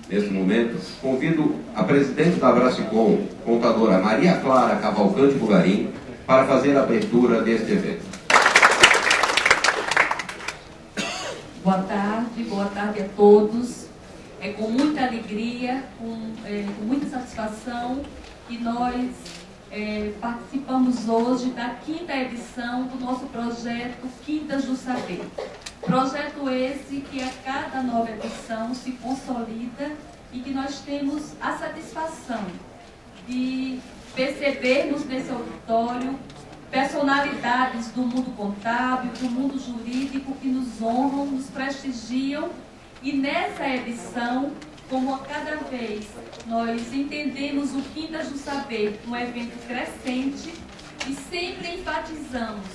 neste momento, convido a presidente da Abracicom, contadora Maria Clara Cavalcante Bugarim, para fazer a abertura deste evento. Boa tarde a todos. É com muita alegria, com muita satisfação que nós participamos hoje da 5ª edição do nosso projeto Quintas do Saber. Projeto esse que a cada nova edição se consolida e que nós temos a satisfação de percebermos nesse auditório personalidades do mundo contábil, do mundo jurídico que nos honram, nos prestigiam, e nessa edição, como a cada vez nós entendemos o Quintas do Saber um evento crescente e sempre enfatizamos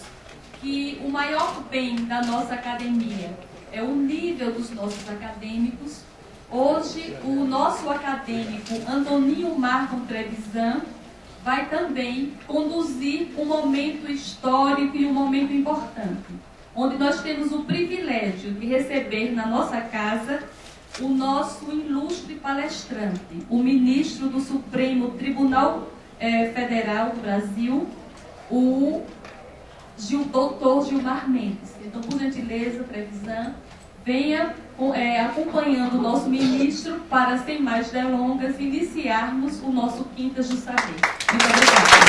que o maior bem da nossa academia é o nível dos nossos acadêmicos. Hoje, o nosso acadêmico Antoninho Marcon Trevisan vai também conduzir um momento histórico e um momento importante, onde nós temos o privilégio de receber na nossa casa o nosso ilustre palestrante, o ministro do Supremo Tribunal Federal do Brasil, o doutor Gilmar Mendes. Então, por gentileza, Trevisan, venha acompanhando o nosso ministro para, sem mais delongas, iniciarmos o nosso Quintas do Saber. Muito obrigada.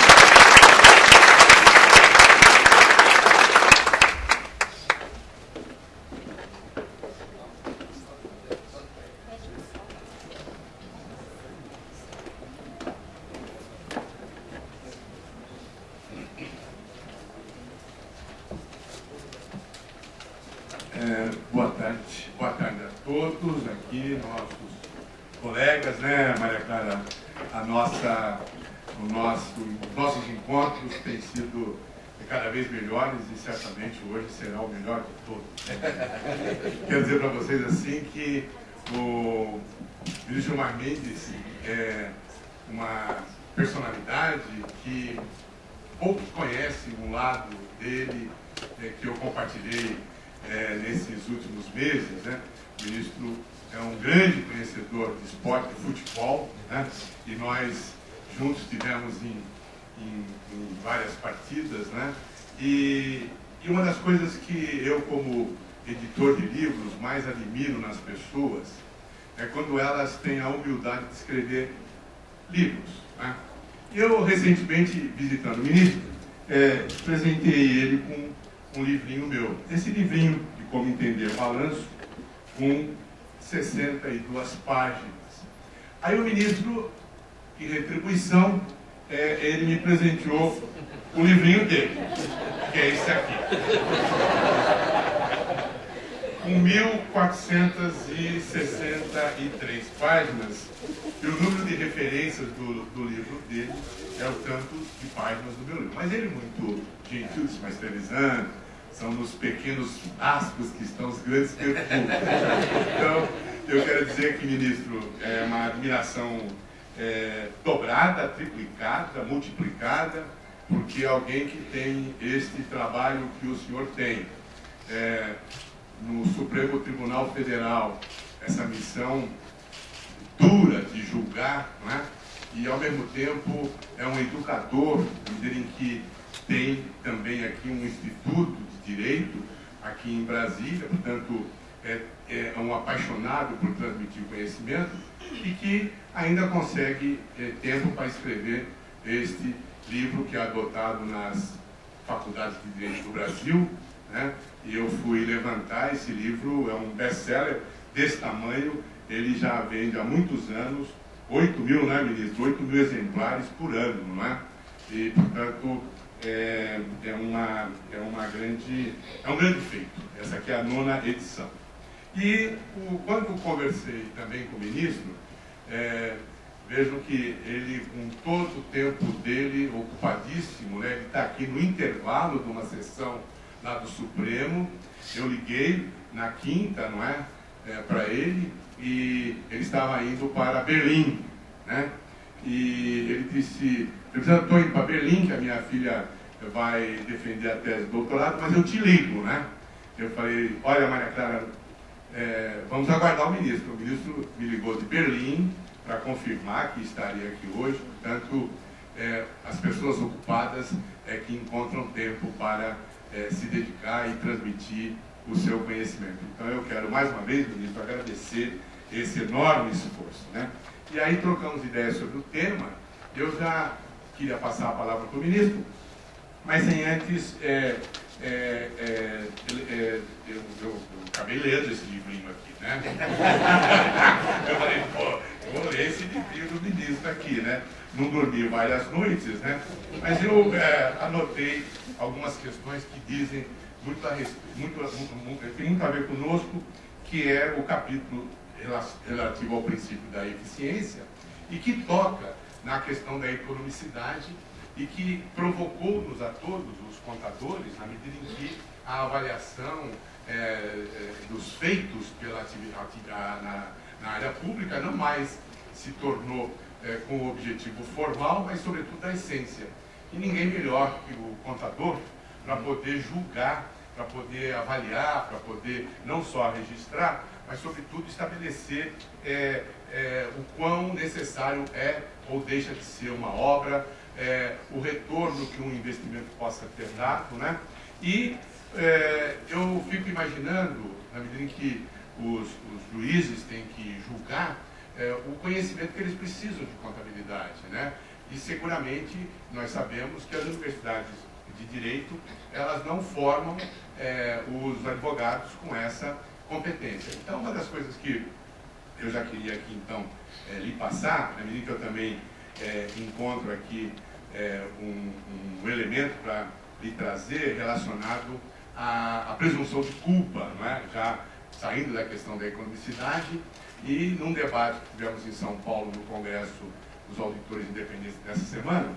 Boa tarde a todos aqui, nossos colegas, né, Maria Clara? Nossos encontros têm sido cada vez melhores e certamente hoje será o melhor de todos. Quero dizer para vocês assim que o ministro Gilmar Mendes é uma personalidade que poucos conhecem um lado dele, que eu compartilhei nesses últimos meses, né? O ministro é um grande conhecedor de esporte, de futebol, né? E nós juntos tivemos em várias partidas, né? E uma das coisas que eu, como editor de livros, mais admiro nas pessoas é quando elas têm a humildade de escrever livros, né? Eu, recentemente, visitando o ministro, presentei ele com um livrinho meu. Esse livrinho de Como Entender Balanço, com 62 páginas. Aí o ministro, em retribuição, ele me presenteou o livrinho dele, que é esse aqui. Com 1463 páginas, e o número de referências do livro dele é o tanto de páginas do meu livro. Mas ele, muito gentil, disse, mas Trevisan, são nos pequenos aspas que estão os grandes perfumes. Então, eu quero dizer que, ministro, é uma admiração dobrada, triplicada, multiplicada, porque alguém que tem este trabalho que o senhor tem no Supremo Tribunal Federal, essa missão dura de julgar, não é? E ao mesmo tempo é um educador, em que tem também aqui um instituto de direito aqui em Brasília, portanto é um apaixonado por transmitir conhecimento e que ainda consegue tempo para escrever este livro que é adotado nas faculdades de direito do Brasil, né? E eu fui levantar esse livro, é um best-seller desse tamanho, ele já vende há muitos anos, 8 mil, né, ministro? 8 mil exemplares por ano, não é? E, portanto, é um grande feito. Essa aqui é a 9ª edição. E quando conversei também com o ministro, vejam que ele, com todo o tempo dele ocupadíssimo, né, ele está aqui no intervalo de uma sessão lá do Supremo. Eu liguei na quinta, não é, para ele, e ele estava indo para Berlim, né? E ele disse, eu estou indo para Berlim, que a minha filha vai defender a tese de doutorado, mas eu te ligo, né? Eu falei, olha, Maria Clara, vamos aguardar o ministro. O ministro me ligou de Berlim para confirmar que estaria aqui hoje. Portanto, as pessoas ocupadas que encontram tempo para se dedicar e transmitir o seu conhecimento. Então, eu quero, mais uma vez, ministro, agradecer esse enorme esforço, né? E aí, trocamos ideias sobre o tema. Eu já queria passar a palavra para o ministro, mas sem antes... eu acabei lendo esse livrinho aqui, né? Eu falei, pô, eu vou ler esse livrinho do ministro aqui, né? Não dormi várias noites, né? Mas eu anotei algumas questões que dizem tem muito a ver conosco, que é o capítulo relativo ao princípio da eficiência e que toca na questão da economicidade e que provocou-nos a todos os contadores, na medida em que a avaliação dos feitos na área pública não mais se tornou com o objetivo formal, mas sobretudo da essência. E ninguém melhor que o contador para poder julgar, para poder avaliar, para poder não só registrar, mas sobretudo estabelecer o quão necessário é ou deixa de ser uma obra, o retorno que um investimento possa ter dado, né? E eu fico imaginando, na medida em que os juízes têm que julgar, o conhecimento que eles precisam de contabilidade, né? E seguramente nós sabemos que as universidades de direito, elas não formam os advogados com essa competência. Então, uma das coisas que eu já queria aqui, então, lhe passar, na medida que eu também encontro aqui um elemento para lhe trazer relacionado à presunção de culpa, não é? Já saindo da questão da economicidade, e num debate que tivemos em São Paulo, no Congresso dos Auditores Independentes dessa semana,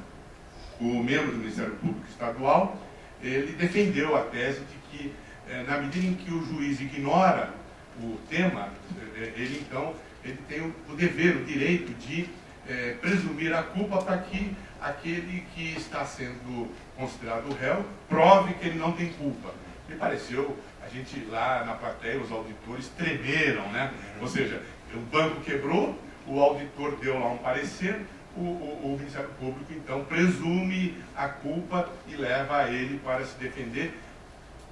o membro do Ministério Público Estadual, ele defendeu a tese de que, na medida em que o juiz ignora o tema, ele tem o dever, o direito de presumir a culpa para que aquele que está sendo considerado o réu prove que ele não tem culpa. Me pareceu, a gente lá na plateia, os auditores tremeram, né? Ou seja, o banco quebrou, o auditor deu lá um parecer, o Ministério Público, então, presume a culpa e leva ele para se defender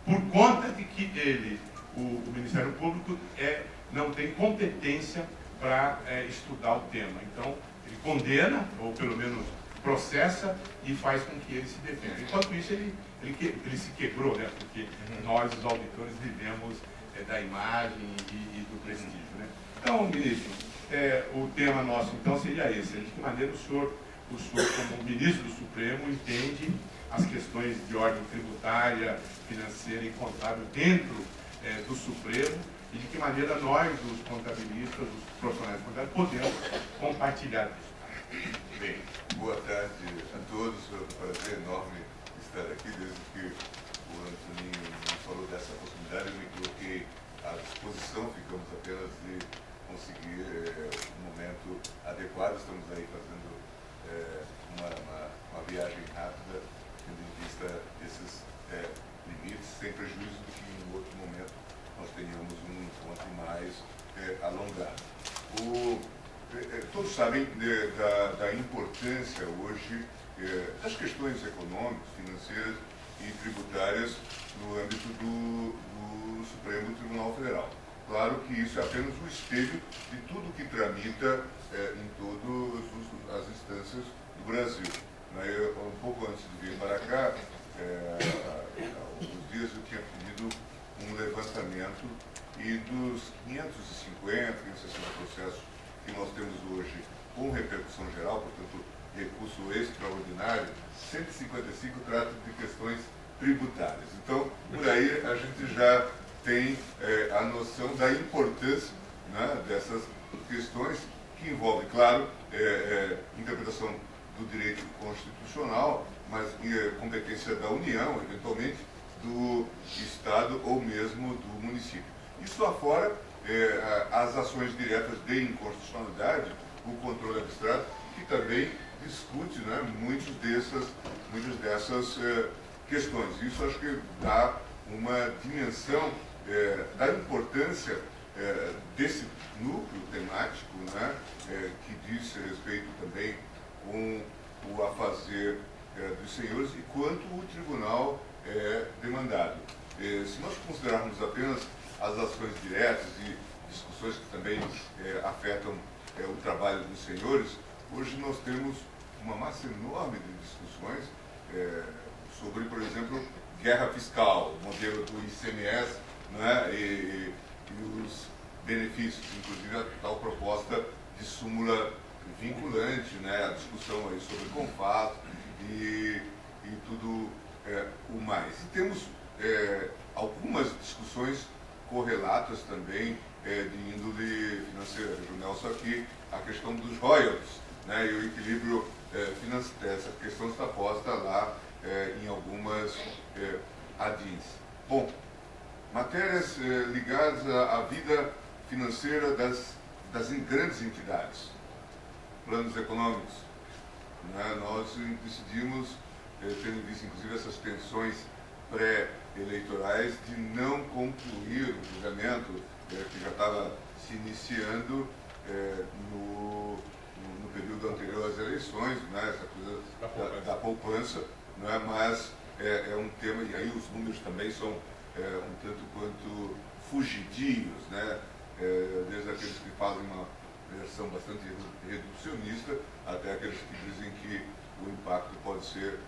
por conta de que ele, o Ministério Público, não tem competência para estudar o tema. Então, ele condena, ou pelo menos processa, e faz com que ele se defenda. Enquanto isso, ele se quebrou, né? Porque nós, os auditores, vivemos da imagem e do prestígio, né? Então, ministro, o tema nosso, então, seria esse. De que maneira o senhor, como ministro do Supremo, entende as questões de ordem tributária, financeira e contábil dentro do Supremo, e de que maneira nós, os contabilistas, os profissionais contábeis, podemos compartilhar isso. Bem, boa tarde a todos. É um prazer enorme estar aqui. Desde que o Antoninho me falou dessa possibilidade, eu me coloquei à disposição. Ficamos apenas de conseguir um momento adequado. Estamos aí fazendo uma viagem rápida, tendo em vista esses limites, sem prejuízo de que em outro momento nós tenhamos um encontro mais alongado. Todos sabem da importância hoje das questões econômicas, financeiras e tributárias no âmbito do Supremo Tribunal Federal. Claro que isso é apenas um espelho de tudo que tramita em todas as instâncias do Brasil. Um pouco antes de vir para cá, há alguns dias eu tinha pedido um levantamento e dos 550, 560 processos que nós temos hoje com repercussão geral, portanto, recurso extraordinário, 155 tratam de questões tributárias. Então, por aí a gente já tem a noção da importância, né, dessas questões que envolvem, claro, interpretação do direito constitucional, mas competência da União, eventualmente, do Estado ou mesmo do município. Isso afora as ações diretas de inconstitucionalidade, o controle abstrato, que também discute, né, muitas dessas questões. Isso acho que dá uma dimensão da importância desse núcleo temático, né, que diz respeito também com o afazer dos senhores e quanto o tribunal é demandado. Se nós considerarmos apenas as ações diretas e discussões que também afetam o trabalho dos senhores, hoje nós temos uma massa enorme de discussões sobre, por exemplo, guerra fiscal, o modelo do ICMS, né, e os benefícios, inclusive a tal proposta de súmula vinculante, né, a discussão aí sobre CONFAS e tudo o mais. E temos algumas discussões correlatas também de índole financeira. O Nelson aqui, a questão dos royalties, né, e o equilíbrio financeiro, essa questão está posta lá em algumas ADIs. Bom, matérias ligadas à vida financeira das grandes entidades, planos econômicos. Né, nós decidimos, tendo em vista inclusive essas tensões pré-eleitorais, de não concluir o julgamento que já estava se iniciando no período anterior às eleições, né, essa coisa da poupança, né, mas é um tema, e aí os números também são um tanto quanto fugidios, né, desde aqueles que fazem uma versão bastante reducionista, até aqueles que dizem que o impacto pode ser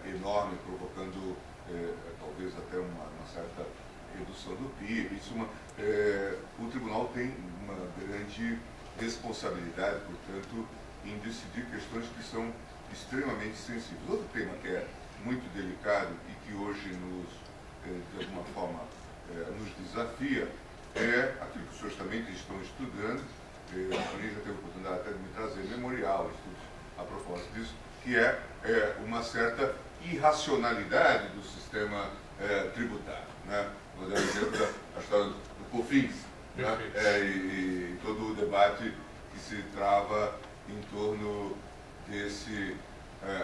enorme, provocando talvez até uma certa redução do PIB. O tribunal tem uma grande responsabilidade, portanto, em decidir questões que são extremamente sensíveis. Outro tema que é muito delicado e que hoje de alguma forma, nos desafia é aquilo que os senhores também estão estudando. A gente já teve a oportunidade até de me trazer memorial, estudos a propósito disso, que é uma certa irracionalidade do sistema tributário. Né? Vou dar um exemplo da história do COFINS, né? E todo o debate que se trava em torno desse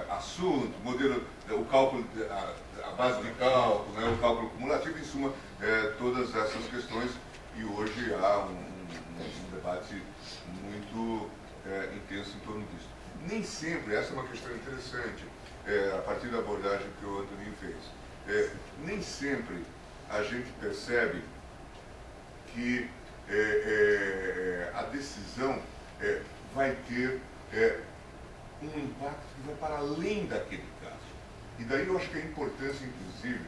assunto, modelo, o cálculo, a base de cálculo, né? O cálculo cumulativo, em suma, todas essas questões, e hoje há um debate muito intenso em torno disso. Nem sempre, essa é uma questão interessante, a partir da abordagem que o Antoninho fez, nem sempre a gente percebe que a decisão vai ter um impacto que vai para além daquele caso. E daí eu acho que a importância, inclusive,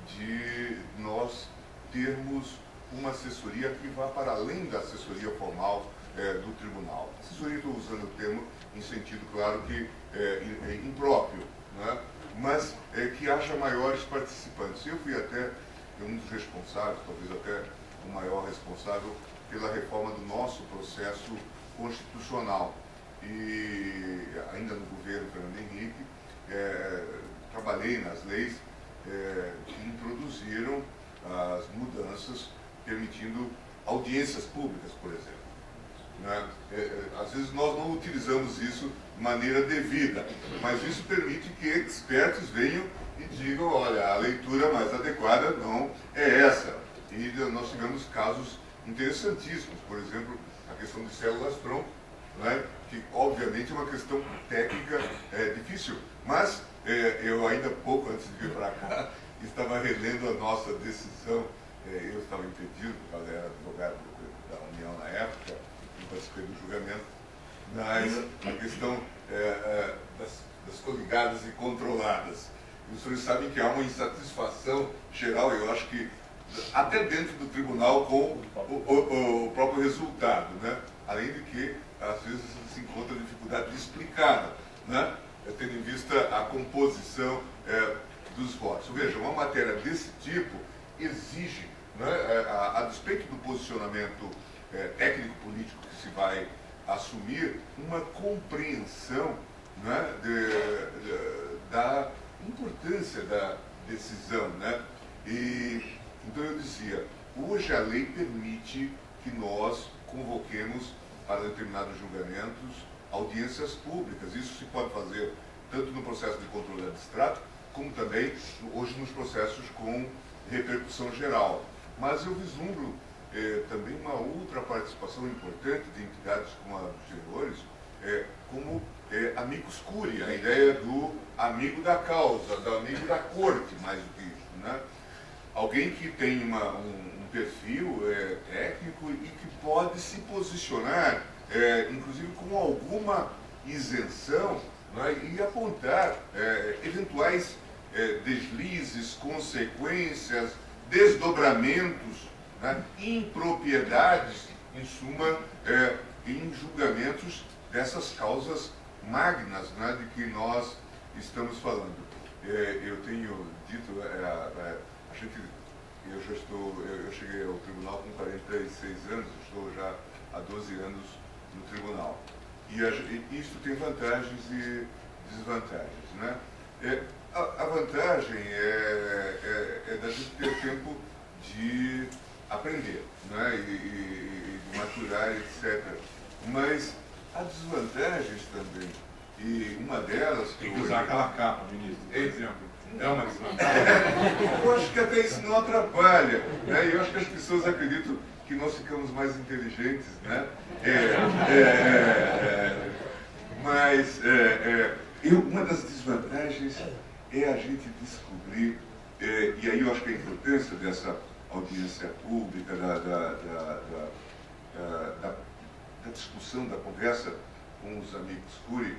de nós termos uma assessoria que vá para além da assessoria formal do tribunal. Assessoria, estou usando o termo em sentido, claro, que impróprio, né? Mas que haja maiores participantes. Eu fui até um dos responsáveis, talvez até o maior responsável, pela reforma do nosso processo constitucional. E ainda no governo Fernando Henrique, trabalhei nas leis que introduziram as mudanças permitindo audiências públicas, por exemplo. Né? Às vezes nós não utilizamos isso de maneira devida, mas isso permite que expertos venham e digam, olha, a leitura mais adequada não é essa. E nós tivemos casos interessantíssimos, por exemplo, a questão de células-tronco, né? Que obviamente é uma questão técnica difícil, mas eu ainda pouco antes de vir para cá estava relendo a nossa decisão. Eu estava impedido, porque eu era advogado da União na época, não participei do julgamento, mas a questão das coligadas e controladas. E os senhores sabem que há uma insatisfação geral, eu acho que até dentro do tribunal, com o próprio resultado, né? Além de que, às vezes, se encontra dificuldade de explicar, né? Tendo em vista a composição dos votos. Veja, uma matéria desse tipo exige, né, a despeito do posicionamento técnico-político que se vai assumir, uma compreensão, né, da importância da decisão. Né? E, então eu dizia, hoje a lei permite que nós convoquemos para determinados julgamentos audiências públicas. Isso se pode fazer tanto no processo de controle abstrato, como também hoje nos processos com repercussão geral. Mas eu vislumbro também uma outra participação importante de entidades como a dos senhores, como amicus curiae, a ideia do amigo da causa, do amigo da corte, mais do que isso, né? Alguém que tem um perfil técnico e que pode se posicionar, inclusive com alguma isenção, né, e apontar eventuais deslizes, consequências, desdobramentos, né, impropriedades, em suma, em julgamentos dessas causas magnas, né, de que nós estamos falando. Eu tenho dito, eu cheguei ao tribunal com 46 anos, estou já há 12 anos no tribunal. E isso tem vantagens e desvantagens, né? A vantagem é da gente ter tempo de aprender, né? E de maturar, etc. Mas há desvantagens também. E uma delas... Tem que usar aquela capa, ministro, por exemplo. É uma desvantagem. Eu acho que até isso não atrapalha, né? E eu acho que as pessoas acreditam que nós ficamos mais inteligentes, né? Mas uma das desvantagens é a gente descobrir, e aí eu acho que a importância dessa audiência pública, da discussão, da conversa com os amigos curiae,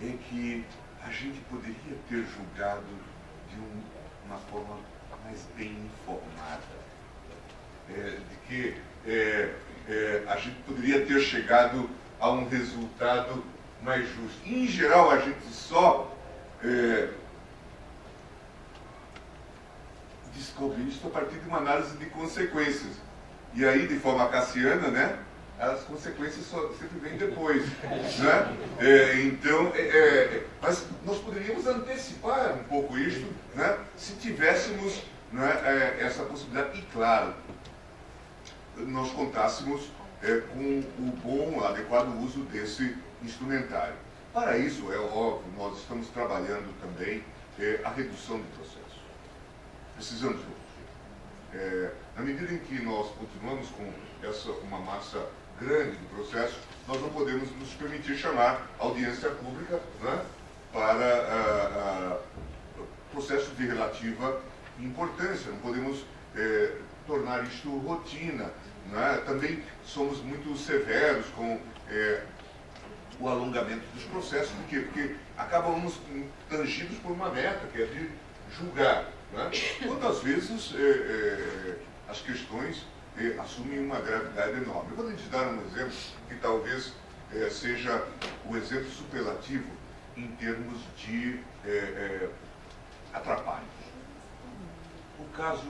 é que a gente poderia ter julgado de uma forma mais bem informada, de que a gente poderia ter chegado a um resultado mais justo. Em geral, a gente só descobre isso a partir de uma análise de consequências. E aí, de forma cassiana, né, as consequências sempre vêm depois, né? Mas nós poderíamos antecipar um pouco isso, né, se tivéssemos, né, essa possibilidade. E, claro, nós contássemos com o bom, adequado uso desse instrumentário. Para isso, é óbvio, nós estamos trabalhando também a redução de processos. Precisamos reduzir. Na medida em que nós continuamos com uma massa grande de processos, nós não podemos nos permitir chamar audiência pública, né, para processos de relativa importância. Não podemos tornar isto rotina, né? Também somos muito severos com o alongamento dos processos. Por quê? Porque acabamos tangidos por uma meta, que é de julgar, né? Quantas vezes as questões assumem uma gravidade enorme. Eu vou lhes dar um exemplo que talvez seja o exemplo superlativo em termos de atrapalhos. O caso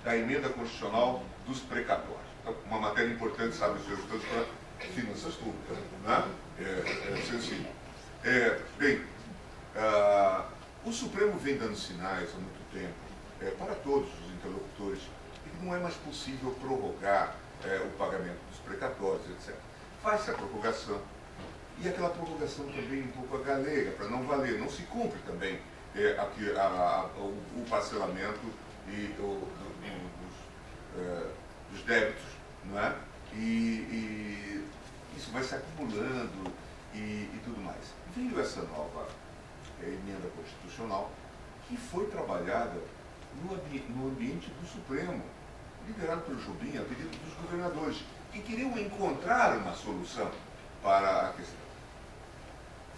da emenda constitucional dos precatórios. Então, uma matéria importante, sabe, os senhores todos, para finanças públicas, né? É sensível. Bem, o Supremo vem dando sinais há muito tempo, para todos os interlocutores, de que não é mais possível prorrogar o pagamento dos precatórios, etc. Faz-se a prorrogação, e aquela prorrogação também um pouco a galega, para não valer, não se cumpre também o parcelamento dos débitos, não é? E isso vai se acumulando e tudo mais. Veio essa nova emenda constitucional que foi trabalhada no ambiente do Supremo, liderado pelo Jobim, a pedido dos governadores, que queriam encontrar uma solução para a questão.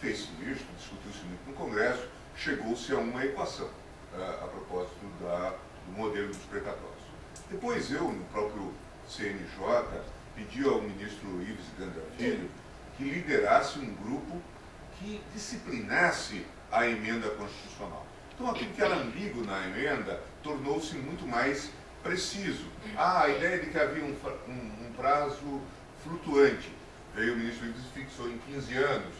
Fez-se isso, discutiu-se muito no Congresso, chegou-se a uma equação a propósito do modelo dos precatórios. Depois eu, no próprio CNJ, pedi ao ministro Ives Gandra Filho que liderasse um grupo que disciplinasse a emenda constitucional. Então aquilo que era ambíguo na emenda tornou-se muito mais preciso. A ideia de que havia um prazo flutuante. Veio o ministro Ives e fixou em 15 anos,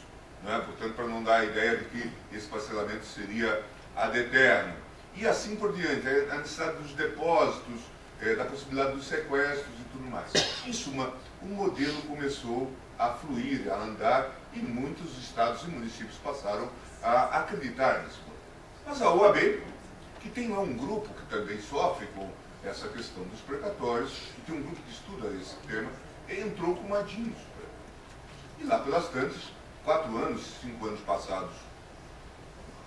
né? Portanto, para não dar a ideia de que esse parcelamento seria ad eternum. E assim por diante, a necessidade dos depósitos, da possibilidade dos sequestros e tudo mais. Em suma, o modelo começou a fluir, a andar, e muitos estados e municípios passaram a acreditar nesse modelo. Mas a OAB, que tem lá um grupo que também sofre com essa questão dos precatórios, e tem um grupo que estuda esse tema, e entrou com uma DIN no Supremo. E lá pelas tantas, 4 anos, 5 anos passados,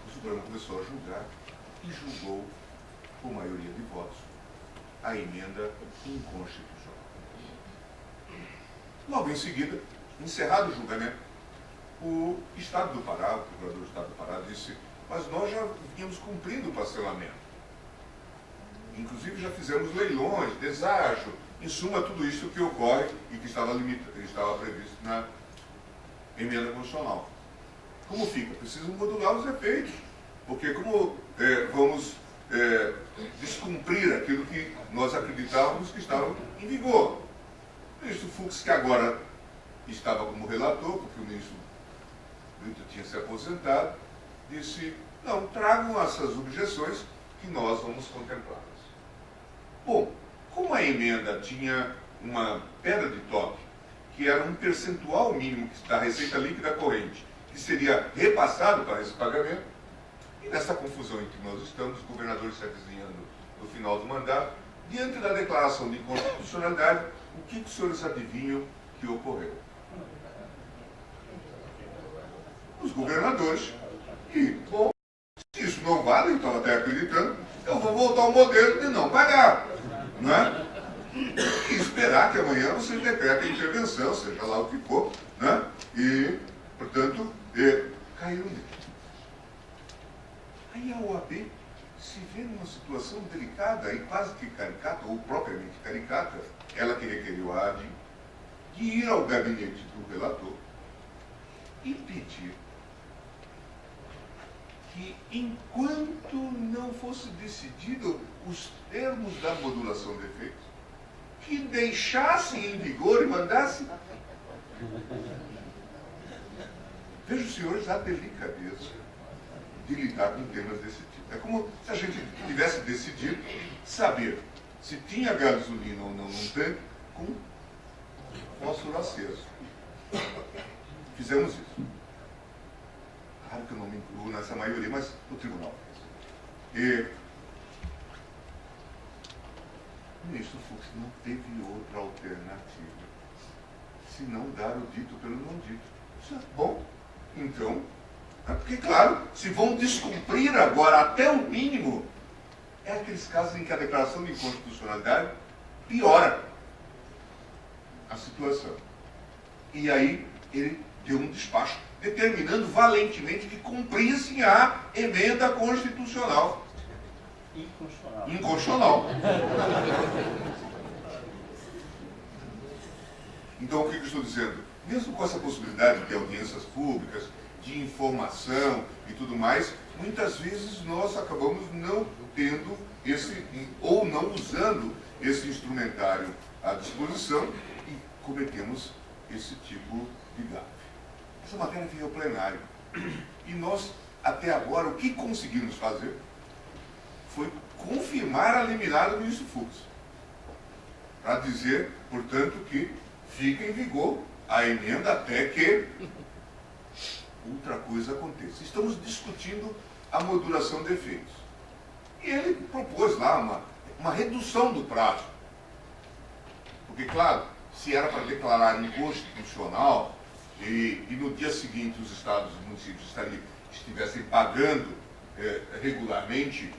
o Supremo começou a julgar e julgou, por maioria de votos, a emenda inconstitucional. Logo em seguida, encerrado o julgamento, o Estado do Pará, o procurador do Estado do Pará, disse: mas nós já vínhamos cumprindo o parcelamento. Inclusive já fizemos leilões, deságio, em suma, tudo isso que ocorre e que estava previsto na emenda constitucional. Como fica? Precisa modular os efeitos, porque como vamos descumprir aquilo que nós acreditávamos que estava em vigor. O ministro Fux, que agora estava como relator, porque o ministro Brito tinha se aposentado, disse: não, tragam essas objeções que nós vamos contemplá-las. Bom, como a emenda tinha uma pedra de toque, que era um percentual mínimo da receita líquida corrente, que seria repassado para esse pagamento, e nessa confusão em que nós estamos, os governadores se avizinhando no final do mandato, diante da declaração de inconstitucionalidade, o que os senhores adivinham que ocorreu? Os governadores, e, bom, se isso não vale, então até acreditando, eu vou voltar ao modelo de não pagar, não é? E esperar que amanhã vocês decretem intervenção, seja lá o que for, né? E, portanto, caíram nisso. Aí a OAB se vê numa situação delicada e quase que caricata, ou propriamente caricata, ela que requeriu a ADIM, de ir ao gabinete do relator e pedir que, enquanto não fosse decidido os termos da modulação de efeitos, que deixassem em vigor e mandassem. Veja os senhores a delicadeza de lidar com temas desse tipo. É como se a gente tivesse decidido saber se tinha gasolina ou não num tanque com fósforo aceso. Fizemos isso. Claro que eu não me incluo nessa maioria, mas o tribunal fez. E o ministro Fux não teve outra alternativa senão dar o dito pelo não dito. Bom, então, porque, claro, se vão descumprir agora até o mínimo, é aqueles casos em que a declaração de inconstitucionalidade piora a situação. E aí ele deu um despacho determinando valentemente que cumprissem a emenda constitucional. Inconstitucional. Então, o que eu estou dizendo? Mesmo com essa possibilidade de audiências públicas, de informação e tudo mais, muitas vezes nós acabamos não tendo esse, ou não usando esse instrumentário à disposição e cometemos esse tipo de gafe. Essa matéria veio ao plenário. E nós, até agora, o que conseguimos fazer foi confirmar a liminar do ministro Fux. Para dizer, portanto, que fica em vigor a emenda até que outra coisa aconteça. Estamos discutindo a modulação de efeitos. E ele propôs lá uma redução do prazo. Porque, claro, se era para declarar inconstitucional e no dia seguinte os estados e municípios estivessem pagando regularmente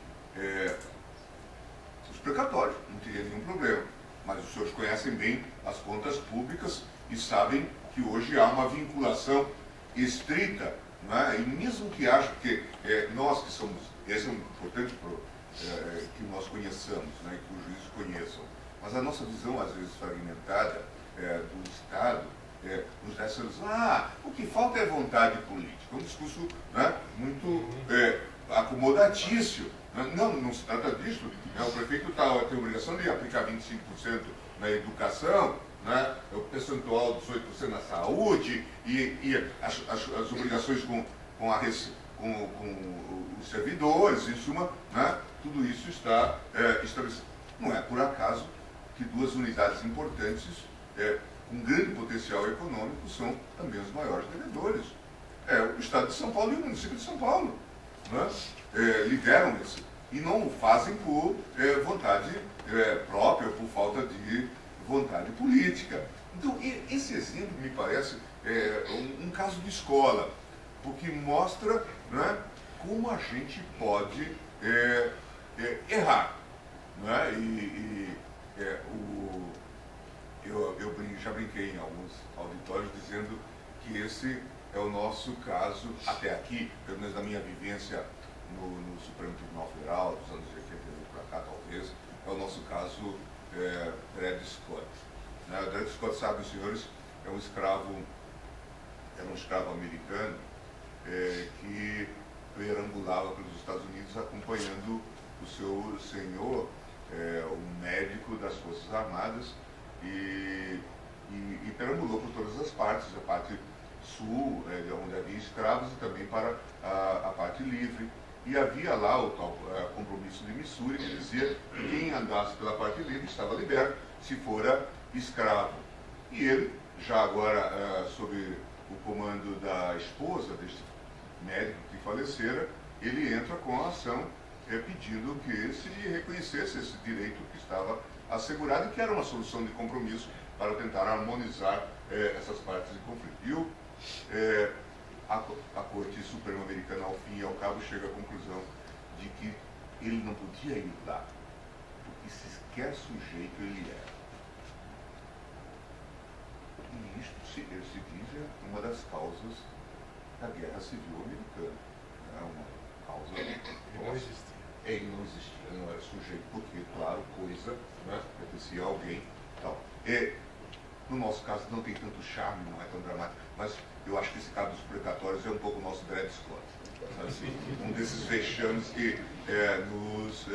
os precatórios, não teria nenhum problema. Mas os senhores conhecem bem as contas públicas e sabem que hoje há uma vinculação estrita, né? E mesmo que acho que nós que somos, esse é um importante que nós conheçamos, né? Que os juízes conheçam, mas a nossa visão às vezes fragmentada do Estado nos dá essa ilusão, o que falta é vontade política. É um discurso, né, muito acomodatício. Não se trata disso. O prefeito tem a obrigação de aplicar 25% na educação, né, o percentual de 18% na saúde e as obrigações com os servidores, em suma, né, tudo isso está estabelecido. Não é por acaso que duas unidades importantes com grande potencial econômico são também os maiores devedores. O Estado de São Paulo e o município de São Paulo, né, lideram e não o fazem por vontade própria, por falta de vontade política. Então, esse exemplo me parece um caso de escola, porque mostra, né, como a gente pode errar. Né? Eu já brinquei em alguns auditórios dizendo que esse é o nosso caso, até aqui, pelo menos na minha vivência no Supremo Tribunal Federal, dos anos 88 para cá, talvez, é o nosso caso Dred Scott. Né? Dred Scott, sabem os senhores, era um escravo americano que perambulava pelos Estados Unidos acompanhando o seu senhor, um médico das Forças Armadas, e perambulou por todas as partes, a parte sul, onde havia escravos, e também para a parte livre. E havia lá o tal compromisso de Missouri, que dizia que quem andasse pela parte livre estava liberto, se fora escravo. E ele, já agora sob o comando da esposa deste médico que falecera, ele entra com a ação pedindo que se reconhecesse esse direito que estava assegurado e que era uma solução de compromisso para tentar harmonizar essas partes de conflito. E a Corte Suprema Americana, ao fim e ao cabo, chega à conclusão de que ele não podia ir lá, porque se quer sujeito ele era. E isto se diz uma das causas da Guerra Civil Americana. Uma causa que não existia. Ele não existia, não era sujeito, porque, claro, coisa, né, pertencia a alguém e tal. No nosso caso não tem tanto charme, não é tão dramático, mas eu acho que esse caso dos precatórios é um pouco o nosso Dred Scott. Assim, um desses vexames que nos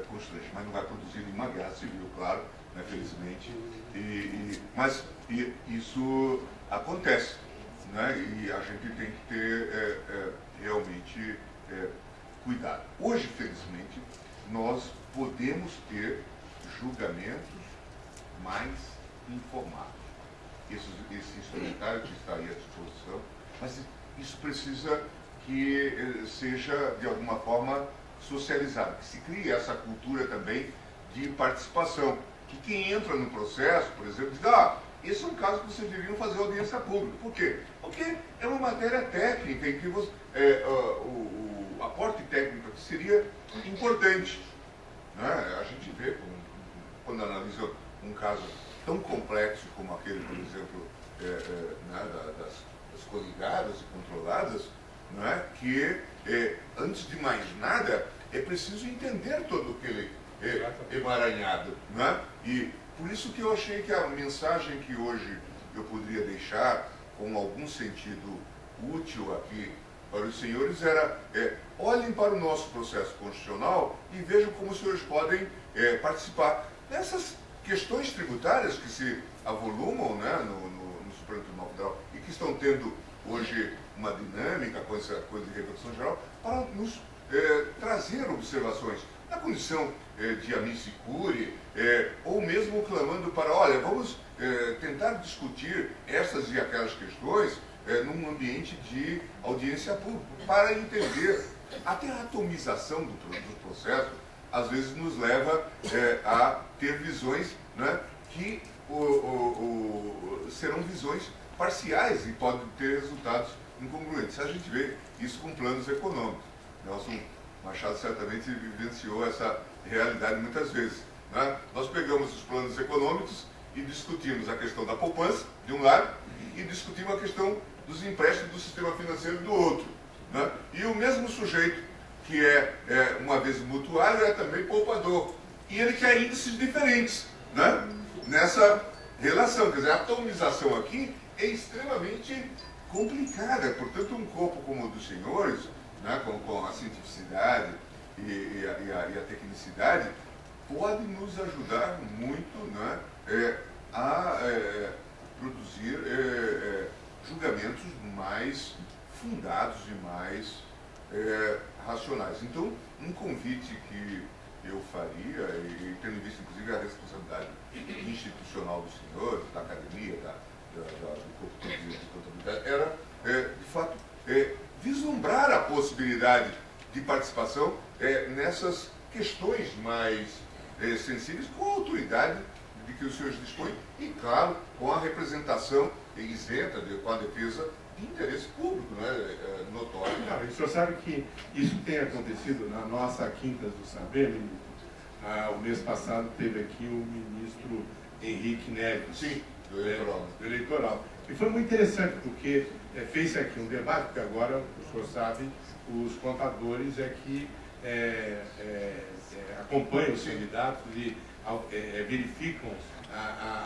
constrange, mas não vai produzir nenhuma guerra civil, claro, né, felizmente. Mas isso acontece, né, e a gente tem que ter realmente cuidado. Hoje, felizmente, nós podemos ter julgamentos mais informados. Esse instrumentário que está aí à disposição, mas isso precisa que seja, de alguma forma, socializado, que se crie essa cultura também de participação, que quem entra no processo, por exemplo, diz, esse é um caso que vocês deveriam fazer audiência pública. Por quê? Porque é uma matéria técnica em que o aporte técnico que seria importante. Né? A gente vê, quando analisa um caso tão complexo como aquele, por exemplo, das coligadas e controladas, né? Que, antes de mais nada, é preciso entender todo aquele emaranhado. Né? E por isso que eu achei que a mensagem que hoje eu poderia deixar com algum sentido útil aqui para os senhores era olhem para o nosso processo constitucional e vejam como os senhores podem participar dessas questões tributárias que se avolumam, né, no Supremo Tribunal Federal e que estão tendo hoje uma dinâmica com essa coisa de reflexão geral para nos trazer observações na condição de amici curiae, ou mesmo clamando para, olha, vamos tentar discutir essas e aquelas questões num ambiente de audiência pública, para entender. Até a atomização do processo, às vezes, nos leva a ter visões, né, que serão visões parciais e podem ter resultados incongruentes. A gente vê isso com planos econômicos. Nelson Machado certamente vivenciou essa realidade muitas vezes. Né? Nós pegamos os planos econômicos e discutimos a questão da poupança, de um lado, e discutimos a questão dos empréstimos do sistema financeiro do outro. Né? E o mesmo sujeito, que uma vez mutuário, é também poupador. E ele quer índices diferentes, né, nessa relação. Quer dizer, a atomização aqui é extremamente complicada. Portanto, um corpo como o dos senhores, né, com a cientificidade e a tecnicidade, pode nos ajudar muito, né, a produzir julgamentos mais fundados e mais racionais. Então, um convite que eu faria, e tendo em vista inclusive a responsabilidade institucional dos senhores, da academia, do corpo de contabilidade, era, de fato, vislumbrar a possibilidade de participação nessas questões mais sensíveis, com a autoridade de que os senhores dispõem e, claro, com a representação isenta, com a defesa de interesse público, né, notório. Não, e o senhor sabe que isso tem acontecido na nossa Quintas do Saber, ministro. O mês passado teve aqui o ministro Henrique Neves. Sim, do eleitoral. Do eleitoral. E foi muito interessante, porque fez aqui um debate, porque agora, o senhor sabe, os contadores é que acompanham os candidatos e verificam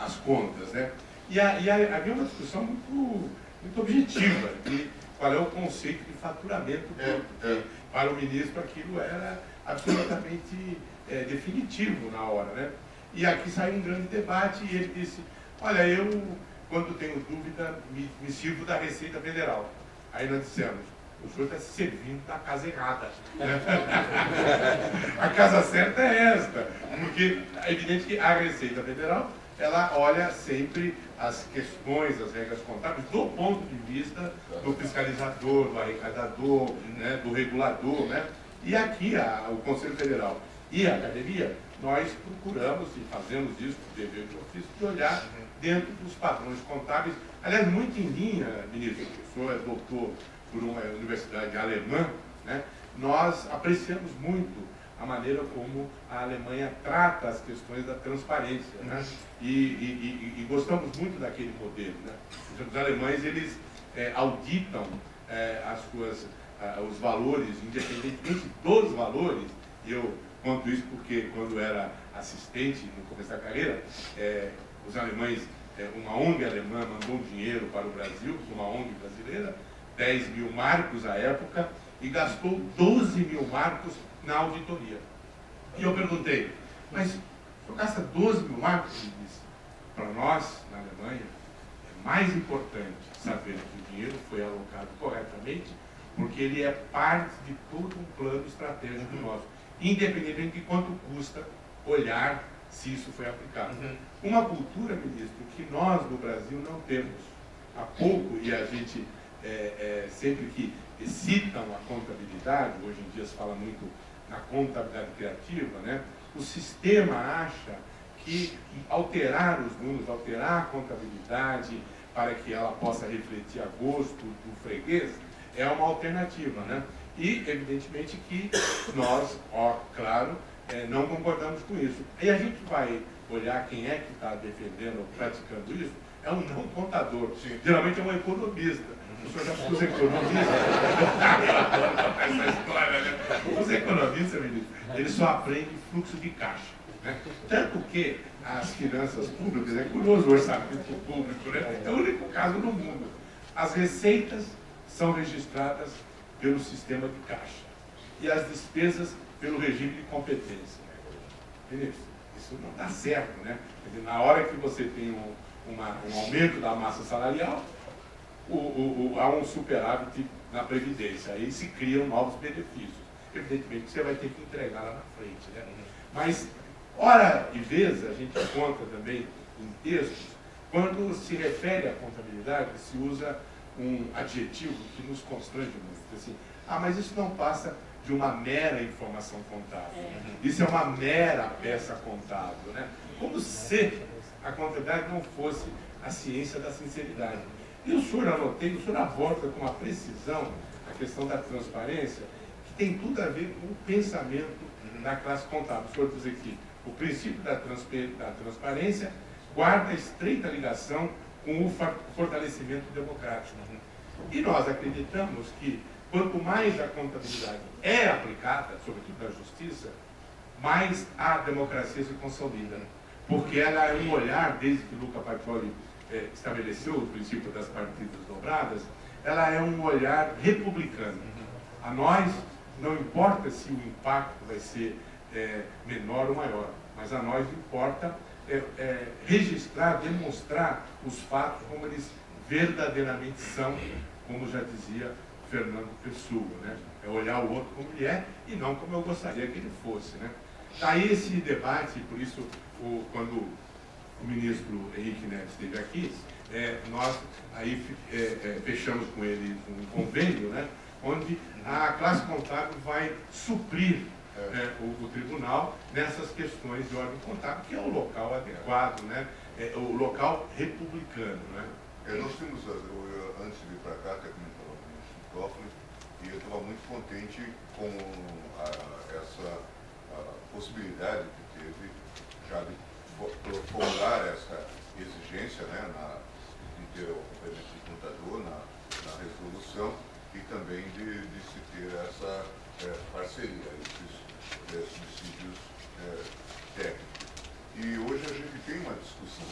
as contas, né? E havia uma discussão muito objetiva de qual é o conceito de faturamento público. Para o ministro aquilo era absolutamente definitivo na hora, né? E aqui saiu um grande debate e ele disse, olha, eu, quando tenho dúvida, me sirvo da Receita Federal. Aí nós dissemos, o senhor está se servindo da casa errada. A casa certa é esta, porque é evidente que a Receita Federal, ela olha sempre as questões, as regras contábeis, do ponto de vista do fiscalizador, do arrecadador, né, do regulador, né? E aqui o Conselho Federal e a Academia, nós procuramos e fazemos isso, por dever de ofício, de olhar dentro dos padrões contábeis. Aliás, muito em linha, ministro, o senhor é doutor por uma universidade alemã, né? Nós apreciamos muito a maneira como a Alemanha trata as questões da transparência, né? E gostamos muito daquele modelo, né? Os alemães, eles auditam os valores, independentemente dos valores. Eu conto isso porque quando era assistente no começo da carreira, os alemães, uma ONG alemã mandou um dinheiro para o Brasil, uma ONG brasileira, 10 mil marcos à época, e gastou 12 mil marcos na auditoria. E eu perguntei, mas o senhor gasta 12 mil marcos? Ele disse, para nós, na Alemanha, é mais importante saber que o dinheiro foi alocado corretamente, porque ele é parte de todo um plano estratégico nosso, independentemente de quanto custa olhar se isso foi aplicado. Uma cultura, ministro, que nós no Brasil não temos. Há pouco, e a gente sempre que citam a contabilidade, hoje em dia se fala muito na contabilidade criativa, né? O sistema acha que alterar os números, alterar a contabilidade para que ela possa refletir a gosto do freguês é uma alternativa, né? E, evidentemente, que nós, claro, não concordamos com isso. Aí a gente vai olhar quem é que está defendendo ou praticando isso, é um não contador. Sim. Geralmente é um economista. O senhor já os economistas. Essa história, né? Os economistas, ministro, eles só aprendem fluxo de caixa, né? Tanto que as finanças públicas, é curioso o orçamento público, né? É o único caso no mundo. As receitas são registradas pelo sistema de caixa e as despesas pelo regime de competência. Isso não dá certo, né? Quer dizer, na hora que você tem um aumento da massa salarial, há um superávit na Previdência, aí se criam novos benefícios. Evidentemente você vai ter que entregar lá na frente, né? Mas, hora e vez, a gente conta também em textos, quando se refere à contabilidade, se usa um adjetivo que nos constrange muito, assim, mas isso não passa de uma mera informação contábil. Isso é uma mera peça contábil, né? Como se a contabilidade não fosse a ciência da sinceridade. E o senhor anotei, o senhor aborda com uma precisão a questão da transparência, que tem tudo a ver com o pensamento da classe contábil. O senhor diz aqui, o princípio da transparência guarda estreita ligação com o fortalecimento democrático. E nós acreditamos que quanto mais a contabilidade é aplicada, sobretudo na justiça, mais a democracia se consolida. Porque ela é um olhar, desde que Luca Pacioli estabeleceu o princípio das partidas dobradas, ela é um olhar republicano. A nós não importa se o impacto vai ser menor ou maior, mas a nós importa registrar, demonstrar os fatos como eles verdadeiramente são, como já dizia Fernando Pessoa, né? É olhar o outro como ele é e não como eu gostaria que ele fosse, né? Daí esse debate, por isso, quando o ministro Henrique Neves esteve aqui, nós aí fechamos com ele um convênio, né? Onde a classe contábil vai suprir o tribunal nessas questões de ordem contábil, que é o local adequado, né? O local republicano, né? Nós temos, antes de vir para cá, até comentava com o ministro Toffoli, e eu estava muito contente com essa possibilidade que teve já de formular essa exigência, né, de ter o acompanhamento de contador na resolução e também de se ter essa parceria, esses subsídios técnicos. E hoje a gente tem uma discussão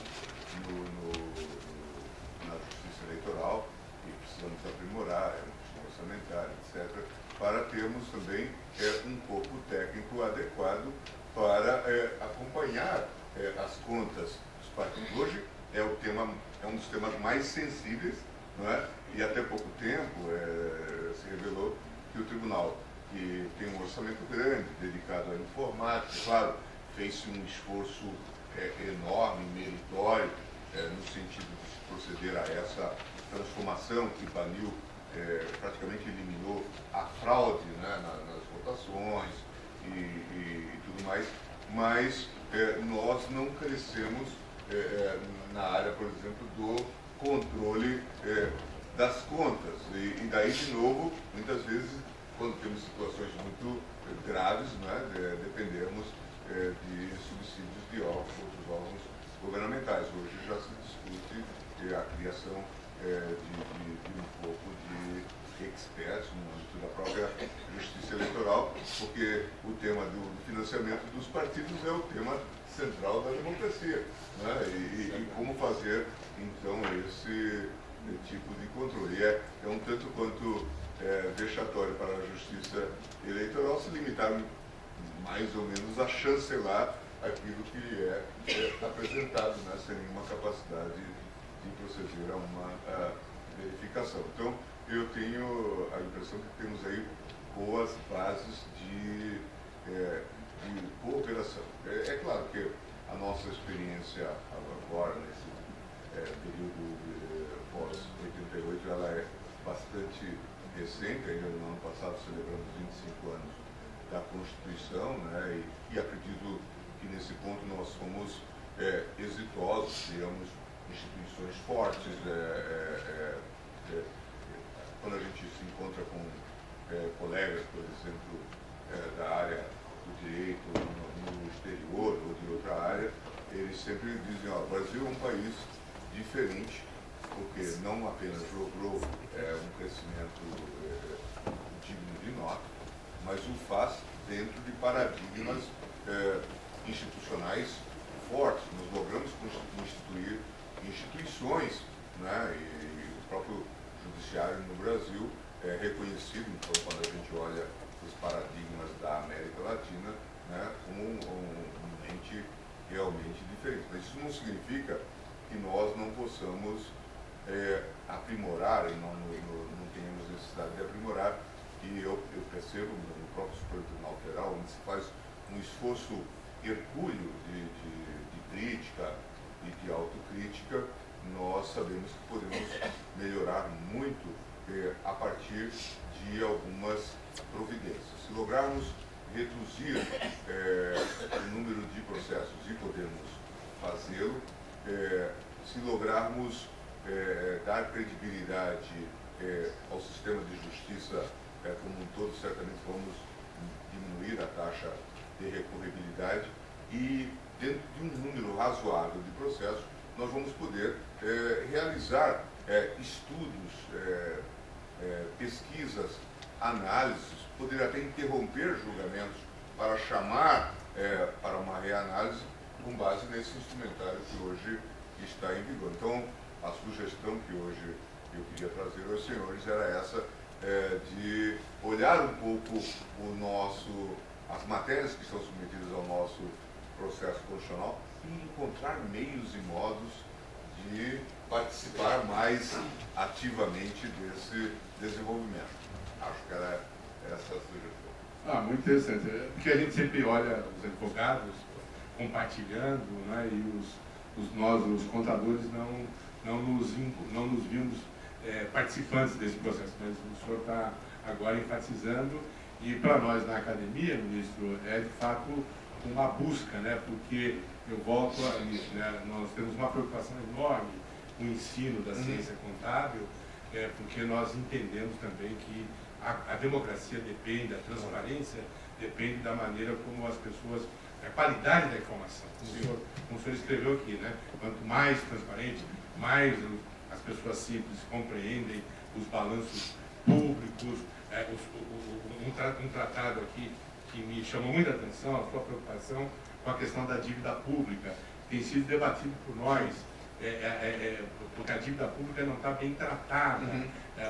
na Justiça Eleitoral e precisamos aprimorar, questão orçamentária, etc., para termos também um corpo técnico adequado para acompanhar as contas dos partidos. Hoje é um dos temas mais sensíveis, não é? E até pouco tempo se revelou que o tribunal, que tem um orçamento grande dedicado à informática, claro, fez-se um esforço enorme, meritório, no sentido de se proceder a essa transformação que baniu, praticamente eliminou a fraude, né, nas votações e tudo mais, mas nós não crescemos na área, por exemplo, do controle das contas. E daí, de novo, muitas vezes, quando temos situações muito graves, né, dependemos de subsídios de outros órgãos governamentais. Hoje já se discute a criação de um pouco de experts no âmbito da própria Justiça Eleitoral, porque o tema do financiamento dos partidos é o tema central da democracia, né? E como fazer, então, esse tipo de controle. E é um tanto quanto vexatório para a Justiça Eleitoral se limitar mais ou menos a chancelar aquilo que lhe é apresentado, né, sem nenhuma capacidade de proceder a uma verificação. Então, eu tenho a impressão que temos aí boas bases de cooperação. É claro que a nossa experiência agora, nesse período pós-88, ela é bastante recente. Ainda no ano passado celebramos 25 anos da Constituição, né, e acredito que nesse ponto nós fomos exitosos, criamos instituições fortes. Quando a gente se encontra com colegas, por exemplo, da área do direito no exterior ou de outra área, eles sempre dizem: o Brasil é um país diferente, porque não apenas logrou um crescimento digno de nota, mas o faz dentro de paradigmas institucionais fortes. Nós logramos instituir instituições, né, e o próprio judiciário no Brasil é reconhecido, então, quando a gente olha os paradigmas da América Latina, né, como um ente realmente diferente. Mas isso não significa que nós não possamos aprimorar, e não tenhamos necessidade de aprimorar. E eu percebo no próprio Supremo Tribunal Federal, onde se faz um esforço hercúleo de crítica e de autocrítica, nós sabemos que podemos melhorar muito a partir de algumas providências. Se lograrmos reduzir o número de processos, e podemos fazê-lo, se lograrmos dar credibilidade ao sistema de justiça como um todo, certamente vamos diminuir a taxa de recorribilidade, e dentro de um número razoável de processos, nós vamos poder realizar estudos, pesquisas, análises, poder até interromper julgamentos para chamar para uma reanálise com base nesse instrumentário que hoje está em vigor. Então, a sugestão que hoje eu queria trazer aos senhores era essa, de olhar um pouco as matérias que estão submetidas ao nosso processo constitucional e encontrar meios e modos de participar mais ativamente desse desenvolvimento. Acho que era essa a sugestão. Muito interessante. Porque a gente sempre olha os advogados compartilhando, né, e nós, os contadores, não nos vimos participantes desse processo, mas o senhor está agora enfatizando, E para nós na academia, ministro, é de fato uma busca, né? Porque eu volto a isso, né? Nós temos uma preocupação enorme com o ensino da ciência contábil, porque nós entendemos também que a democracia depende, a transparência depende da maneira como as pessoas, a qualidade da informação. Como o senhor escreveu aqui, né? Quanto mais transparente, mais as pessoas simples compreendem os balanços públicos. Um tratado aqui que me chamou muita atenção, a sua preocupação com a questão da dívida pública, tem sido debatido por nós, porque a dívida pública não está bem tratada.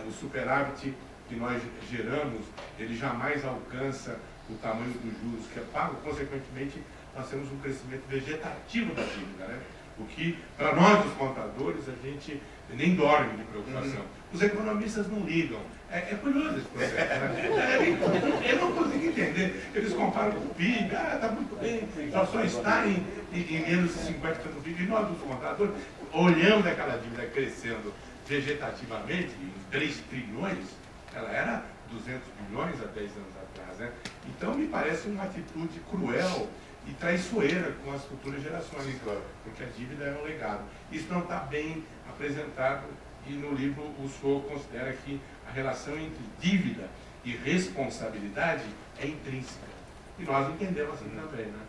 O superávit que nós geramos, ele jamais alcança o tamanho dos juros que é pago, consequentemente, nós temos um crescimento vegetativo da dívida, né? O que, para nós, os contadores, a gente nem dorme de preocupação. Os economistas não ligam. É curioso esse processo, né? Eu não consigo entender. Eles comparam com o PIB, está muito bem, só está em menos de 50% do PIB. E nós, os contadores, olhamos aquela dívida crescendo vegetativamente, em 3 trilhões, ela era 200 bilhões há 10 anos atrás, né? Então, me parece uma atitude cruel e traiçoeira com as futuras gerações, porque a dívida é um legado. Isso não está bem apresentado e no livro o senhor considera que a relação entre dívida e responsabilidade é intrínseca. E nós entendemos assim também, né?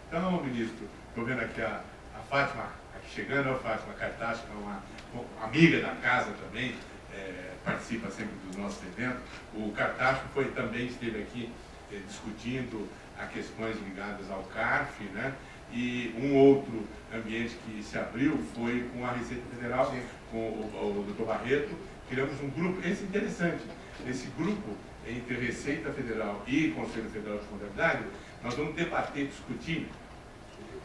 Então, ministro, estou vendo aqui a Fátima, aqui chegando, a Fátima Cartacho, que é uma amiga da casa também, participa sempre dos nossos eventos. O Cartacho também esteve aqui discutindo a questões ligadas ao CARF, né? E um outro ambiente que se abriu foi com a Receita Federal, sim, com o Dr. Barreto. Criamos um grupo, esse é interessante, esse grupo entre Receita Federal e Conselho Federal de Contabilidade, nós vamos debater, discutir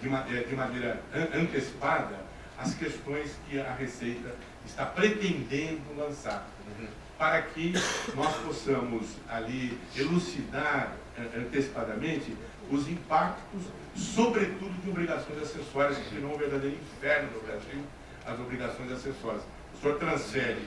de maneira antecipada as questões que a Receita está pretendendo lançar, para que nós possamos ali elucidar antecipadamente os impactos, sobretudo de obrigações acessórias, que virou um verdadeiro inferno no Brasil, as obrigações acessórias. O senhor transfere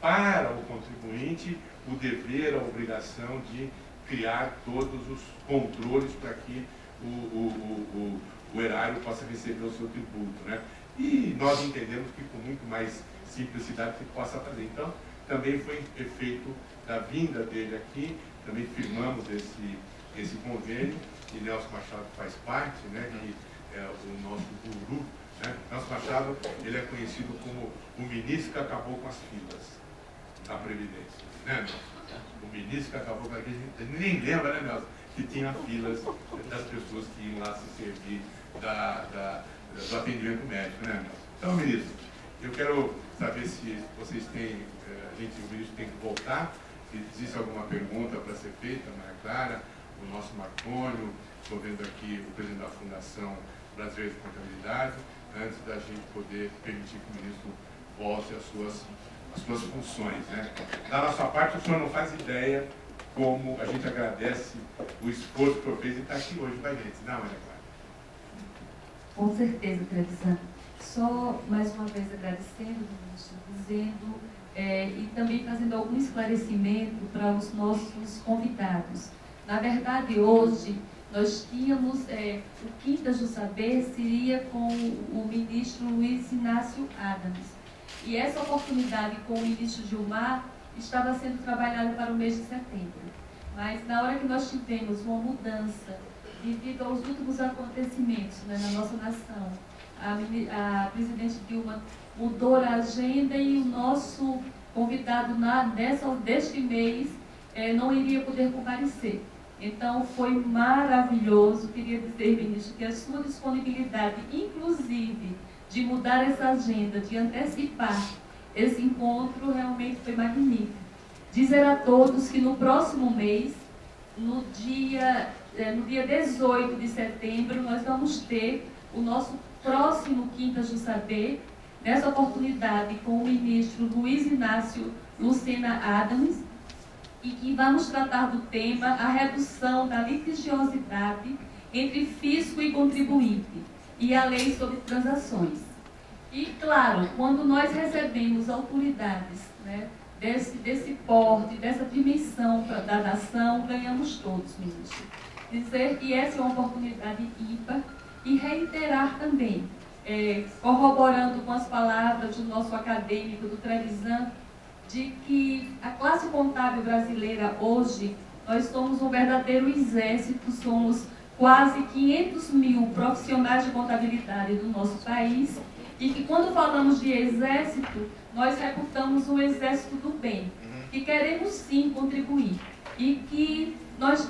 para o contribuinte o dever, a obrigação de criar todos os controles para que o erário possa receber o seu tributo, né? E nós entendemos que com muito mais simplicidade se possa fazer. Então, também foi efeito da vinda dele aqui, também firmamos esse convênio, e Nelson Machado faz parte, né, que é o nosso guru, né? Nelson Machado, ele é conhecido como o ministro que acabou com as filas da Previdência, né, Nelson? O ministro que acabou com aquilo, ninguém lembra, né, Nelson, que tinha filas das pessoas que iam lá se servir do atendimento médico, né, Nelson? Então, ministro, eu quero saber se vocês têm, o ministro tem que voltar, se existe alguma pergunta para ser feita, Maria Clara, o nosso Marcônio, estou vendo aqui o presidente da Fundação Brasileira de Contabilidade, antes da gente poder permitir que o ministro volte às suas funções, né? Da nossa parte, o senhor não faz ideia como a gente agradece o esforço que o senhor fez e está aqui hoje com a gente, não, Maria Clara? Com certeza, Trevisan. Só mais uma vez agradecendo, ministro, dizendo e também fazendo algum esclarecimento para os nossos convidados. Na verdade, hoje, nós tínhamos, o Quintas do Saber seria com o ministro Luiz Inácio Adams. E essa oportunidade com o ministro Gilmar estava sendo trabalhada para o mês de setembro. Mas na hora que nós tivemos uma mudança, devido aos últimos acontecimentos, né, na nossa nação, a presidente Dilma mudou a agenda e o nosso convidado deste mês não iria poder comparecer. Então, foi maravilhoso, queria dizer, ministro, que a sua disponibilidade, inclusive, de mudar essa agenda, de antecipar esse encontro, realmente foi magnífico. Dizer a todos que no próximo mês, no dia 18 de setembro, nós vamos ter o nosso próximo Quintas do Saber, nessa oportunidade com o ministro Luiz Inácio Lucena Adams, e que vamos tratar do tema a redução da litigiosidade entre fisco e contribuinte e a lei sobre transações. E, claro, quando nós recebemos autoridades, né, desse porte, dessa dimensão da nação, ganhamos todos, ministro. Dizer que essa é uma oportunidade ímpar e reiterar também, corroborando com as palavras do nosso acadêmico, do Trevisan, de que a classe contábil brasileira hoje, nós somos um verdadeiro exército, somos quase 500 mil profissionais de contabilidade do nosso país, e que quando falamos de exército, nós reputamos um exército do bem, que queremos sim contribuir, e que nós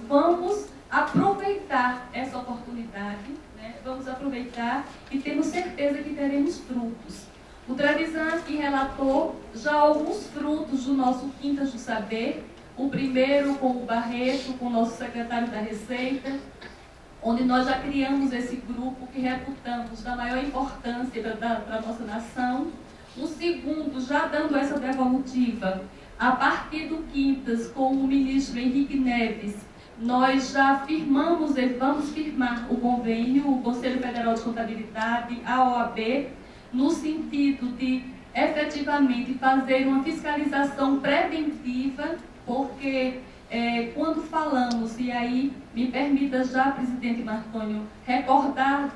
vamos aproveitar essa oportunidade, né? Vamos aproveitar e temos certeza que teremos frutos. O Trevisan aqui relatou já alguns frutos do nosso Quintas do Saber, o primeiro com o Barreto, com o nosso secretário da Receita, onde nós já criamos esse grupo que reputamos da maior importância para a nossa nação. O segundo, já dando essa devolutiva, a partir do Quintas, com o ministro Henrique Neves, nós já firmamos e vamos firmar o convênio, o Conselho Federal de Contabilidade, a OAB, no sentido de efetivamente fazer uma fiscalização preventiva, porque quando falamos, e aí me permita já, presidente Martônio, recordar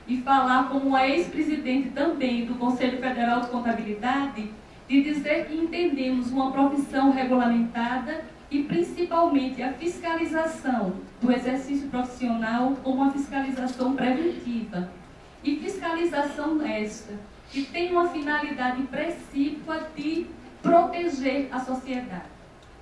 e falar como ex-presidente também do Conselho Federal de Contabilidade, de dizer que entendemos uma profissão regulamentada e principalmente a fiscalização do exercício profissional como uma fiscalização preventiva. E fiscalização esta, que tem uma finalidade precípua de proteger a sociedade.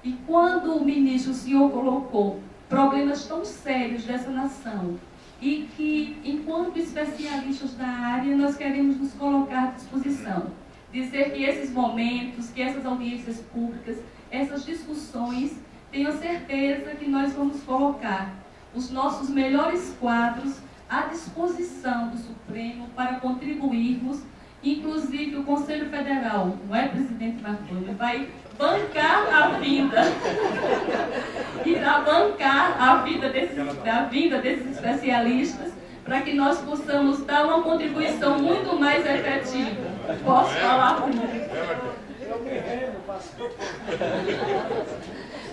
E quando o ministro, o senhor colocou problemas tão sérios dessa nação, e que, enquanto especialistas da área, nós queremos nos colocar à disposição. Dizer que esses momentos, que essas audiências públicas, essas discussões, tenho certeza que nós vamos colocar os nossos melhores quadros à disposição do Supremo para contribuirmos, inclusive o Conselho Federal, não é, presidente Martônio, vai bancar a vinda, irá bancar a vinda desses especialistas, para que nós possamos dar uma contribuição muito mais efetiva. Posso falar por mim?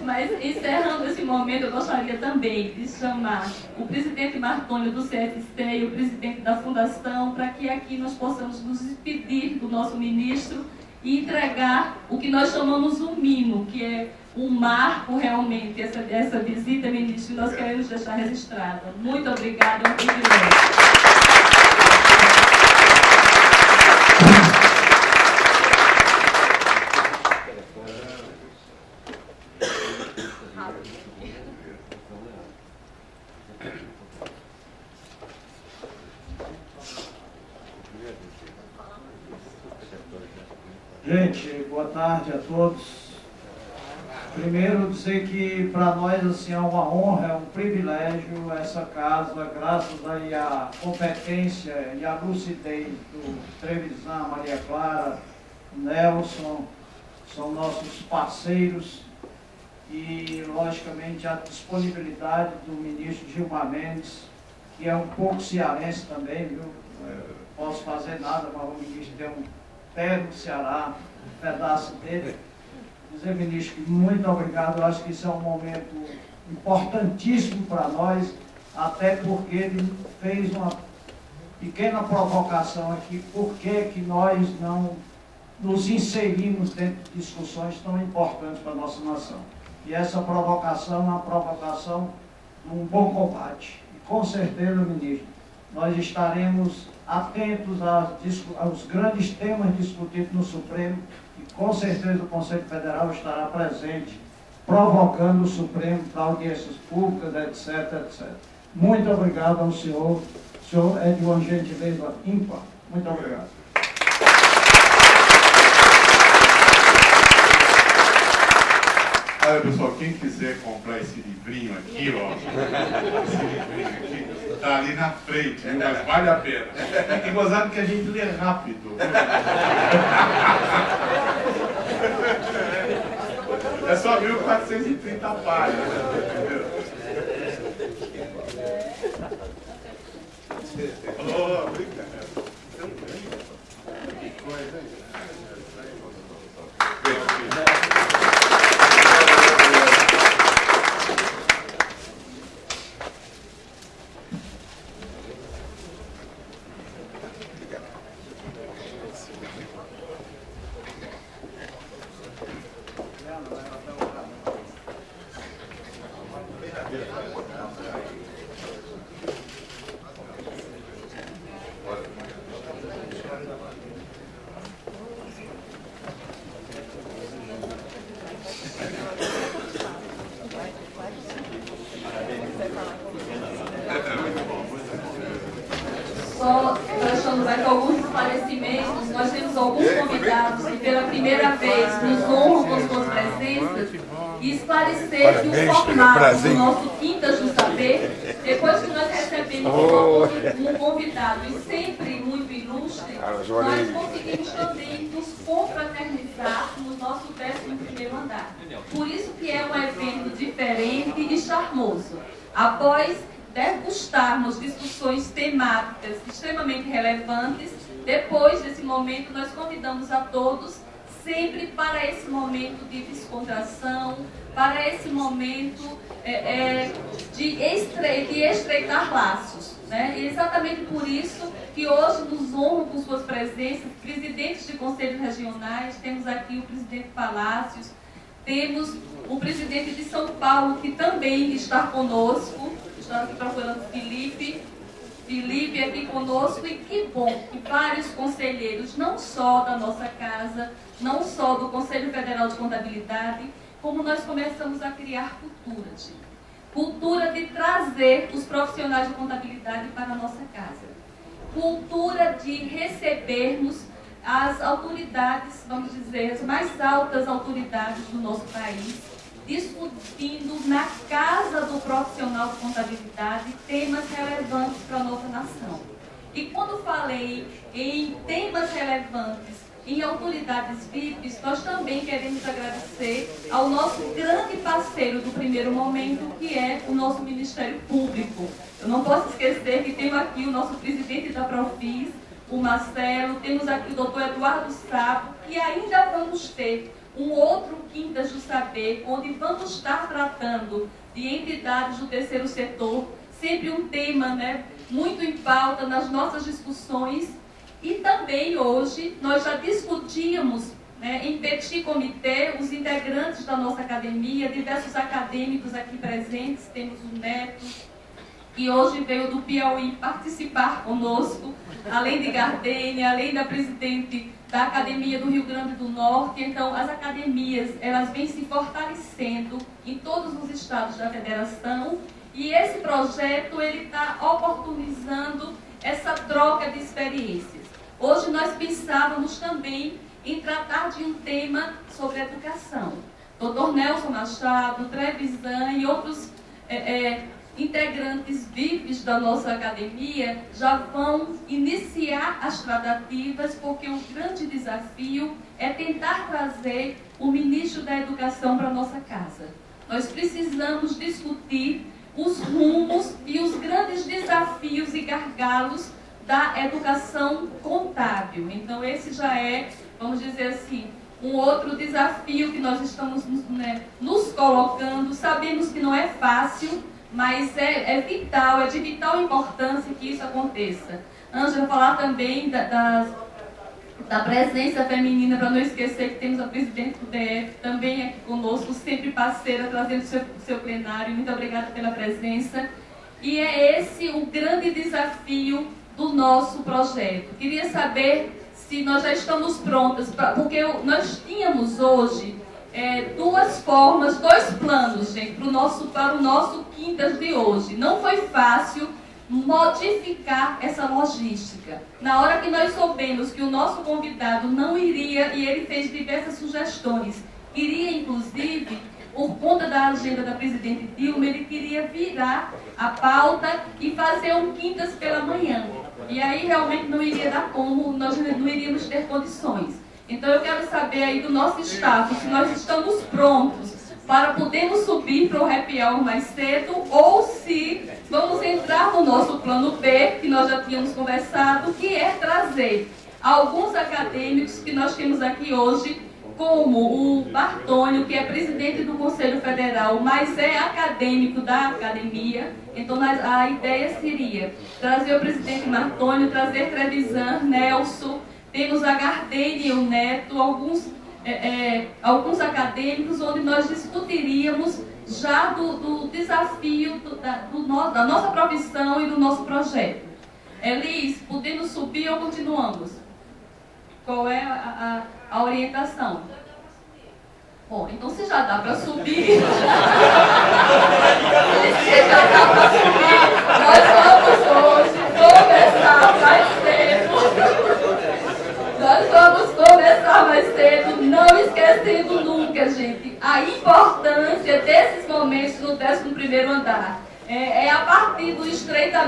Mas, encerrando esse momento, eu gostaria também de chamar o presidente Martônio do CFC e o presidente da Fundação, para que aqui nós possamos nos despedir do nosso ministro e entregar o que nós chamamos um mimo, que é um marco realmente, essa visita, ministro, que nós queremos deixar registrada. Muito obrigada, um privilégio. Gente, boa tarde a todos. Primeiro dizer que para nós assim, é uma honra, é um privilégio essa casa, graças aí à competência e à lucidez do Trevisan, Maria Clara, Nelson, são nossos parceiros, e logicamente a disponibilidade do ministro Gilmar Mendes, que é um pouco cearense também, viu? Posso fazer nada, mas o ministro deu um pé no Ceará, um pedaço dele. Dizer, ministro, que muito obrigado. Eu acho que isso é um momento importantíssimo para nós, até porque ele fez uma pequena provocação aqui, por que nós não nos inserimos dentro de discussões tão importantes para a nossa nação. E essa provocação é uma provocação de um bom combate. E com certeza, ministro, nós estaremos atentos aos grandes temas discutidos no Supremo, e com certeza o Conselho Federal estará presente, provocando o Supremo para audiências públicas, etc, etc. Muito obrigado ao senhor. O senhor é de uma gentileza ímpar. Muito obrigado. Olha, pessoal, quem quiser comprar esse livrinho aqui, ó, esse livrinho aqui, tá ali na frente, mas vale a pena. E gozado que a gente lê rápido. É só 1430 páginas, entendeu? Oh, obrigado. Que coisa, hein? que pela primeira vez nos honram com suas presenças e esclarecer que o formato do nosso Quintas do Saber, depois que nós recebemos um convidado e sempre muito ilustre, nós conseguimos também nos confraternizar no nosso 11º andar. Por isso que é um evento diferente e charmoso. Após degustarmos discussões temáticas extremamente relevantes, depois desse momento nós convidamos a todos sempre para esse momento de descontração, para esse momento de estreitar laços. Né? E exatamente por isso que hoje nos honram com suas presenças presidentes de conselhos regionais, temos aqui o presidente Palácios, temos o presidente de São Paulo, que também está conosco, está aqui procurando Felipe aqui conosco, e que bom que vários conselheiros, não só da nossa casa, não só do Conselho Federal de Contabilidade, como nós começamos a criar cultura, cultura de trazer os profissionais de contabilidade para a nossa casa, cultura de recebermos as autoridades, vamos dizer, as mais altas autoridades do nosso país, discutindo na casa do profissional de contabilidade temas relevantes para a nossa nação. E quando falei em temas relevantes, em autoridades VIPs, nós também queremos agradecer ao nosso grande parceiro do primeiro momento, que é o nosso Ministério Público. Eu não posso esquecer que temos aqui o nosso presidente da Profis, o Marcelo, temos aqui o doutor Eduardo Sapo, e ainda vamos ter um outro Quintas do Saber, onde vamos estar tratando de entidades do terceiro setor, sempre um tema, né, muito em pauta nas nossas discussões. E também hoje nós já discutíamos, né, em petit comitê, os integrantes da nossa academia, diversos acadêmicos aqui presentes, temos o Neto, que hoje veio do Piauí participar conosco, além de Gardênia, além da presidente da Academia do Rio Grande do Norte. Então, as academias, elas vêm se fortalecendo em todos os estados da federação, e esse projeto, ele está oportunizando essa troca de experiências. Hoje nós pensávamos também em tratar de um tema sobre educação. Dr. Nelson Machado, Trevisan e outros integrantes VIPs da nossa academia já vão iniciar as tratativas, porque o grande desafio é tentar trazer o ministro da Educação para a nossa casa. Nós precisamos discutir os rumos e os grandes desafios e gargalos da educação contábil. Então esse já é, vamos dizer assim, um outro desafio que nós estamos, né, nos colocando. Sabemos que não é fácil, mas é vital, é de vital importância que isso aconteça. Ângela, falar também da presença feminina, para não esquecer que temos a presidente do DF também aqui conosco, sempre parceira, trazendo o seu plenário. Muito obrigada pela presença. E é esse o grande desafio do nosso projeto. Queria saber se nós já estamos prontas, porque nós tínhamos hoje duas formas, dois planos, gente, para o nosso Quintas de hoje. Não foi fácil modificar essa logística. Na hora que nós soubemos que o nosso convidado não iria, e ele fez diversas sugestões, iria inclusive, por conta da agenda da presidente Dilma, ele queria virar a pauta e fazer um Quintas pela manhã. E aí realmente não iria dar como, nós não iríamos ter condições. Então eu quero saber aí do nosso staff, se nós estamos prontos para podermos subir para o happy hour mais cedo, ou se vamos entrar no nosso plano B, que nós já tínhamos conversado, que é trazer alguns acadêmicos que nós temos aqui hoje, como o Bartônio, que é presidente do Conselho Federal, mas é acadêmico da academia. Então a ideia seria trazer o presidente Bartônio, trazer Trevisan, Nelson, temos a Gardênia e o Neto, alguns acadêmicos, onde nós discutiríamos já do desafio da nossa profissão e do nosso projeto. Elis, podemos subir ou continuamos? Qual é a orientação? Bom, então se já dá para subir, se já dá para subir, nós vamos hoje começar mais cedo. Nós vamos começar mais cedo.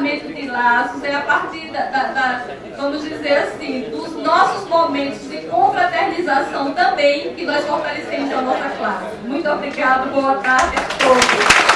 estreitamento de laços, é a partir vamos dizer assim, dos nossos momentos de confraternização também, que nós fortalecemos a nossa classe. Muito obrigada, boa tarde a todos.